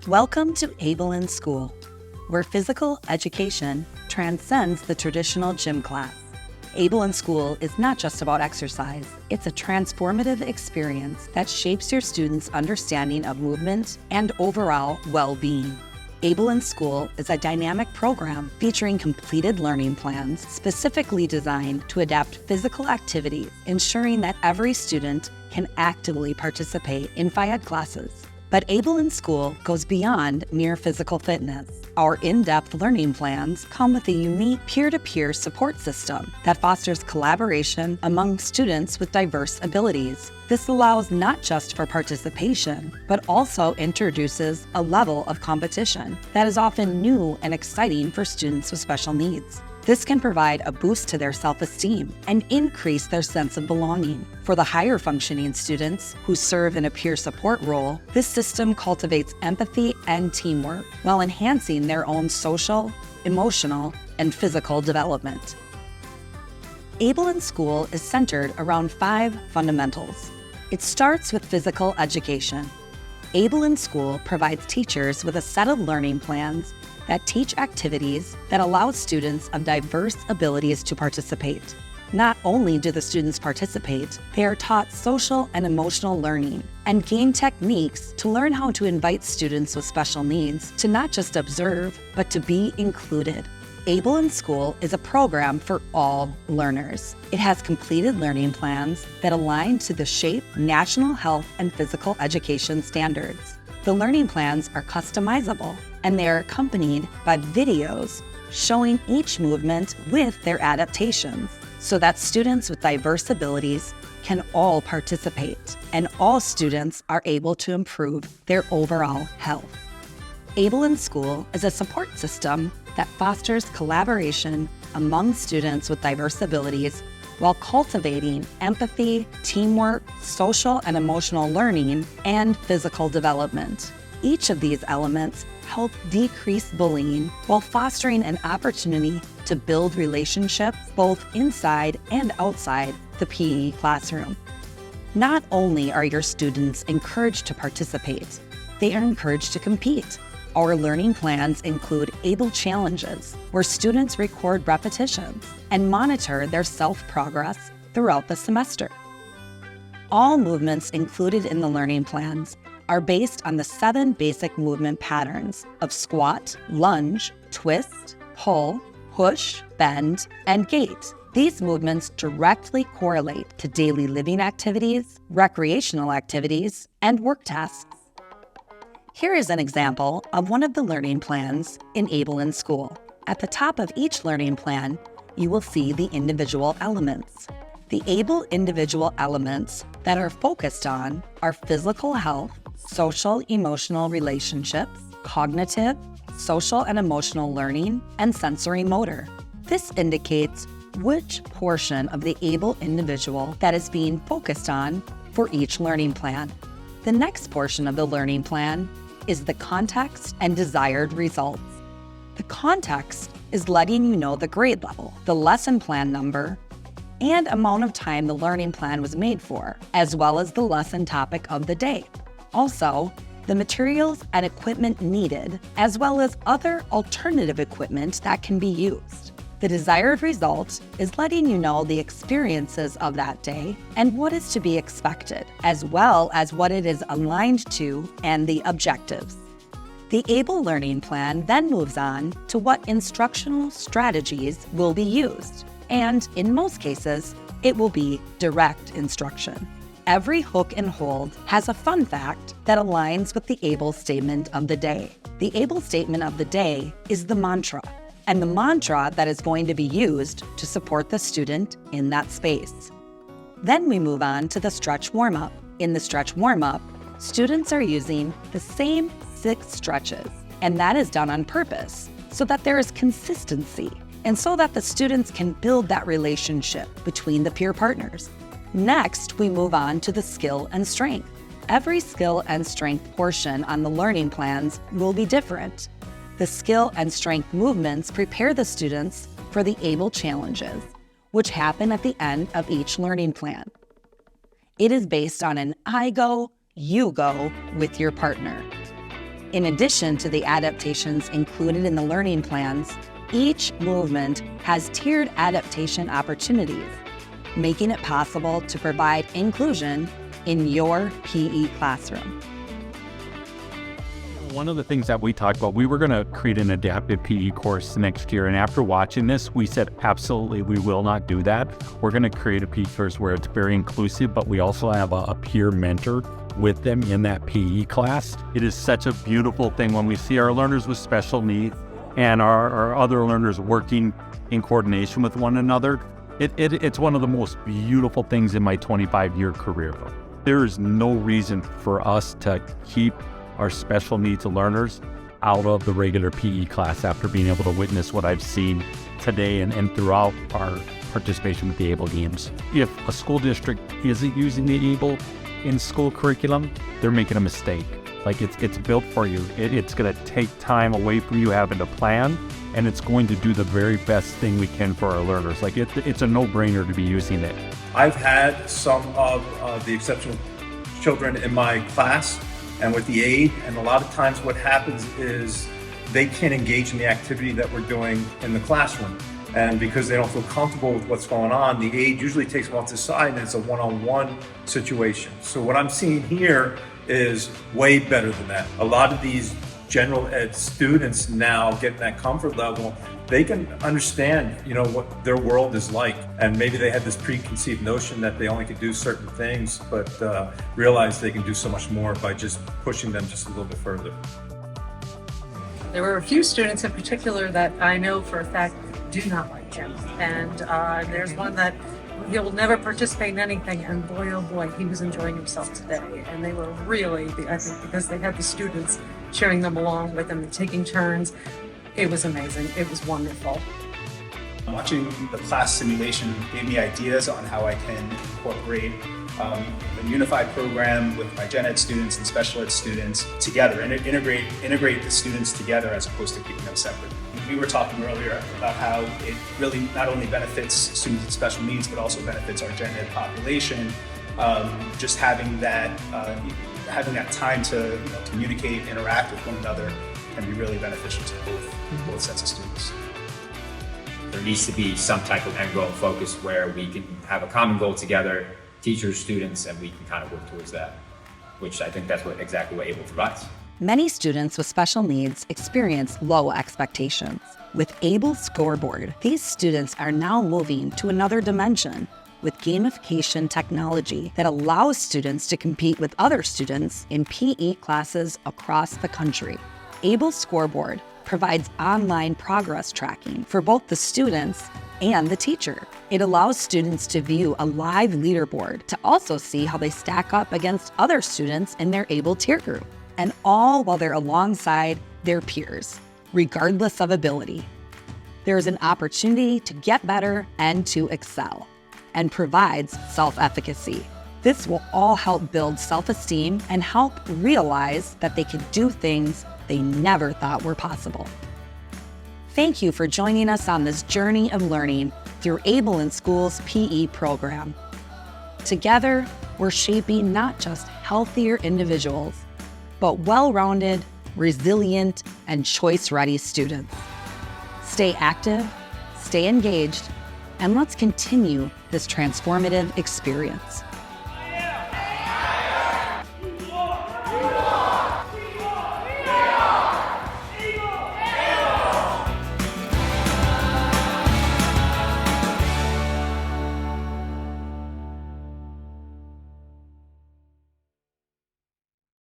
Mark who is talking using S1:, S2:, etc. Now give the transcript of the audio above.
S1: Welcome to Able in School, where physical education transcends the traditional gym class. Able in School is not just about exercise, it's a transformative experience that shapes your students' understanding of movement and overall well-being. Able in School is a dynamic program featuring completed learning plans specifically designed to adapt physical activities, ensuring that every student can actively participate in Phy-Ed classes. But Able in School goes beyond mere physical fitness. Our in-depth learning plans come with a unique peer-to-peer support system that fosters collaboration among students with diverse abilities. This allows not just for participation, but also introduces a level of competition that is often new and exciting for students with special needs. This can provide a boost to their self-esteem and increase their sense of belonging. For the higher functioning students who serve in a peer support role, this system cultivates empathy and teamwork while enhancing their own social, emotional, and physical development. Able in School is centered around 5 fundamentals. It starts with physical education. Able in School provides teachers with a set of learning plans that teach activities that allow students of diverse abilities to participate. Not only do the students participate, they are taught social and emotional learning and gain techniques to learn how to invite students with special needs to not just observe, but to be included. Able in School is a program for all learners. It has completed learning plans that align to the SHAPE National Health and Physical Education Standards. The learning plans are customizable, and they are accompanied by videos showing each movement with their adaptations so that students with diverse abilities can all participate and all students are able to improve their overall health. Able in School is a support system that fosters collaboration among students with diverse abilities while cultivating empathy, teamwork, social and emotional learning, and physical development. Each of these elements help decrease bullying while fostering an opportunity to build relationships both inside and outside the PE classroom. Not only are your students encouraged to participate, they are encouraged to compete. Our learning plans include Able Challenges, where students record repetitions and monitor their self-progress throughout the semester. All movements included in the learning plans are based on the 7 basic movement patterns of squat, lunge, twist, pull, push, bend, and gait. These movements directly correlate to daily living activities, recreational activities, and work tasks. Here is an example of one of the learning plans in Able in School. At the top of each learning plan, you will see the individual elements. The Able individual elements that are focused on are physical health, social emotional relationships, cognitive, social and emotional learning, and sensory motor. This indicates which portion of the Able individual that is being focused on for each learning plan. The next portion of the learning plan is the context and desired results. The context is letting you know the grade level, the lesson plan number, and amount of time the learning plan was made for, as well as the lesson topic of the day. Also, the materials and equipment needed, as well as other alternative equipment that can be used. The desired result is letting you know the experiences of that day and what is to be expected, as well as what it is aligned to and the objectives. The Able Learning Plan then moves on to what instructional strategies will be used, and in most cases, it will be direct instruction. Every hook and hold has a fun fact that aligns with the Able statement of the day. The Able statement of the day is the mantra, and the mantra that is going to be used to support the student in that space. Then we move on to the stretch warm-up. In the stretch warm-up, students are using the same 6 stretches, and that is done on purpose so that there is consistency and so that the students can build that relationship between the peer partners. Next, we move on to the skill and strength. Every skill and strength portion on the learning plans will be different. The skill and strength movements prepare the students for the Able challenges, which happen at the end of each learning plan. It is based on an I go, you go with your partner. In addition to the adaptations included in the learning plans, each movement has tiered adaptation opportunities, making it possible to provide inclusion in your PE classroom.
S2: One of the things that we talked about, we were going to create an adaptive PE course next year. And after watching this, we said, absolutely, we will not do that. We're going to create a PE course where it's very inclusive, but we also have a peer mentor with them in that PE class. It is such a beautiful thing when we see our learners with special needs and our other learners working in coordination with one another. It's one of the most beautiful things in my 25-year career. There is no reason for us to keep our special needs learners out of the regular PE class after being able to witness what I've seen today and throughout our participation with the ABLE games. If a school district isn't using the ABLE in school curriculum, they're making a mistake. Like it's built for you. It's going to take time away from you having to plan, and it's going to do the very best thing we can for our learners. Like it's a no-brainer to be using it.
S3: I've had some of the exceptional children in my class and with the aide, and a lot of times what happens is they can't engage in the activity that we're doing in the classroom. And because they don't feel comfortable with what's going on, the aide usually takes them off to the side and it's a one-on-one situation. So what I'm seeing here is way better than that. A lot of these general ed students now getting that comfort level, they can understand, what their world is like. And maybe they had this preconceived notion that they only could do certain things, but realize they can do so much more by just pushing them just a little bit further.
S4: There were a few students in particular that I know for a fact do not like him. And there's one that he'll never participate in anything, and boy, oh boy, he was enjoying himself today. And they were really, I think because they had the students cheering them along with them and taking turns, it was amazing. It was wonderful.
S5: Watching the class simulation gave me ideas on how I can incorporate a unified program with my gen ed students and special ed students together and integrate the students together as opposed to keeping them separate. We were talking earlier about how it really not only benefits students with special needs, but also benefits our gen ed population. Just having that time to communicate, interact with one another can be really beneficial to both sets of students.
S6: There needs to be some type of end goal focus where we can have a common goal together, teachers, students, and we can kind of work towards that, which I think that's exactly what ABLE provides.
S1: Many students with special needs experience low expectations. With ABLE Scoreboard, these students are now moving to another dimension with gamification technology that allows students to compete with other students in PE classes across the country. ABLE Scoreboard provides online progress tracking for both the students and the teacher. It allows students to view a live leaderboard to also see how they stack up against other students in their ABLE tier group, and all while they're alongside their peers, regardless of ability. There is an opportunity to get better and to excel, and provides self-efficacy. This will all help build self-esteem and help realize that they can do things they never thought were possible. Thank you for joining us on this journey of learning through ABLE in School's PE program. Together, we're shaping not just healthier individuals, but well-rounded, resilient, and choice-ready students. Stay active, stay engaged, and let's continue this transformative experience.